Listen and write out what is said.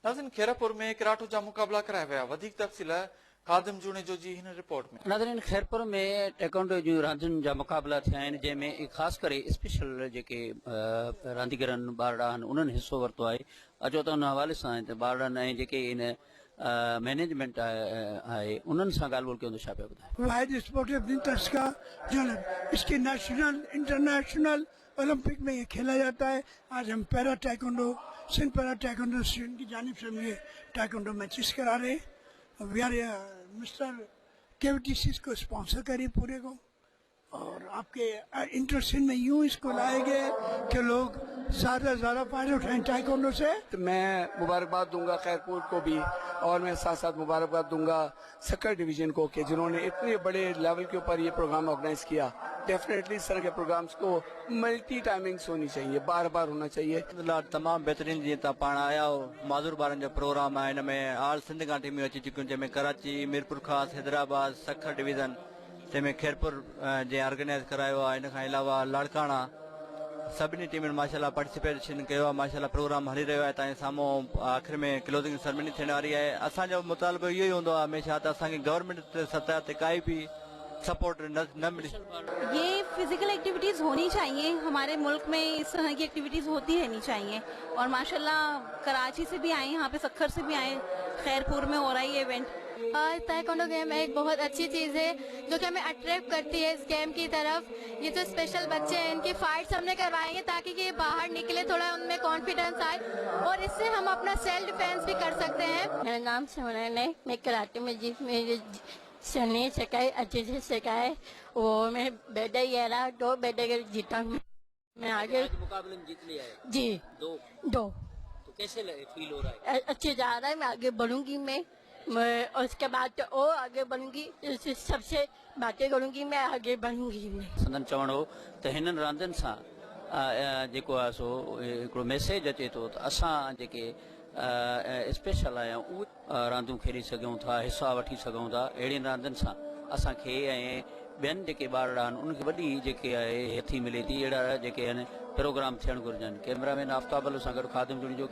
नाज़रीन खैरापुर में कराटो जा मुकाबला कराया विया। वधीक तफ़सील खादिम जूने जो जी हिन रिपोर्ट में। नाज़रीन खैरपुर में टेक्वांडो जूं रांदियुनि जा मुकाबला थिया आहिनि, जंहिंमें ख़ासि करे स्पेशल जेके रांदीगरनि ॿारड़ा आहिनि उन्हनि हिसो वरितो आहे। अचो त उन हवाले सां ॿारड़नि ऐं जेके इन मैनेजमेंट आहे उन्हनि सां ॻाल्हि ॿोल कयूं त छा पिया ॿुधायो। वाहिद स्पोर्ट ऑफ इंटरेस्ट का जो है इसके नेशनल इंटरनेशनल ओलंपिक में ये खेला जाता है। आज हम पैरा टाइकोंडो सिंध पैरा टाइकोंडो की जानिब से हम ये टाइकोंडो मैचेस करा रहे हैं। वी आर मिस्टर केवीटीसी को स्पॉन्सर करिए पूरे को, और आपके इंटरेस्ट में यूं इसको लाए गए कि लोग ज़्यादा फायदा उठाएं टाइकोंडो से। तो मैं मुबारकबाद दूंगा खैरपुर को भी, और मैं साथ साथ मुबारकबाद दूंगा सक्कर डिवीजन को कि जिन्होंने इतने बड़े लेवल के ऊपर ये प्रोग्राम ऑर्गेनाइज किया। डेफिनेटली इस तरह के प्रोग्राम्स को मल्टी टाइमिंग्स होनी चाहिए, बार बार होना चाहिए। तमामु बहितरीन जीअं तव्हां पाण आया हो, माज़ूर ॿारनि जो प्रोग्राम आहे। हिन में ऑल सिंध खां टीमियूं अची चुकियूं, जंहिंमें कराची, मीरपुर ख़ासि, हैदराबाद, सक्खर डिवीज़न, तंहिंमें खैरपुर जंहिं ऑर्गेनाइज़ करायो आहे। हिन खां अलावा लाड़काणा सभिनी टीमुनि माशाल्लाह पार्टिसिपेशन कयो आहे। माशाल्लाह प्रोग्राम हली रहियो आहे। तव्हांजे साम्हूं आख़िर में क्लोजिंग सेरेमनी थियण वारी आहे। असांजो मुतालबो इहो ई हूंदो आहे हमेशा त असांखे गवर्नमेंट सतह ते काई बि सपोर्ट न मिली। ये फिजिकल एक्टिविटीज़ होनी चाहिए, हमारे मुल्क में इस तरह की एक्टिविटीज़ होती रहनी चाहिए। और माशाल्लाह कराची से भी आए, यहाँ पे सक्खर से भी आए, खैरपुर में हो रहा है ये इवेंट। ताइक्वांडो गेम एक बहुत अच्छी चीज़ है जो कि हमें अट्रैक्ट करती है इस गेम की तरफ। ये जो स्पेशल बच्चे हैं इनकी फाइट्स हमने करवाएंगे ताकि ये बाहर निकले, थोड़ा उनमें कॉन्फिडेंस आए और इससे हम अपना सेल्फ डिफेंस भी कर सकते हैं। मेरा नाम सोनल है। मैं कराटे में सनी सिखाए, अच्छे से सिखाए। वो मैं बेटे ये रहा 2 बेटे के जीता हूँ। मैं आगे मुकाबले में जीत लिया है जी 2। तो कैसे फील हो रहा है? अच्छे जा रहा है। मैं आगे बढ़ूंगी। मैं उसके बाद तो और आगे बढ़ूंगी, सबसे बातें करूंगी, मैं आगे बढ़ूंगी। मैं संदन चवण हो त हिननि रांदियुनि सां जेको आहे सो हिकिड़ो मैसेज अचे थो त असां जेके स्पेशल आहियूं उहे रांदियूं खेॾी सघूं था, हिसा वठी सघूं था। अहिड़ियुनि रांदियुनि सां असांखे ऐं ॿियनि जेके ॿार आहिनि उनखे वॾी जेके आहे हथी मिले थी। अहिड़ा जेके आहिनि प्रोग्राम थियणु घुरिजनि। कैमरामैन आफ्ताब सां गॾु खादिम जुड़ी जो।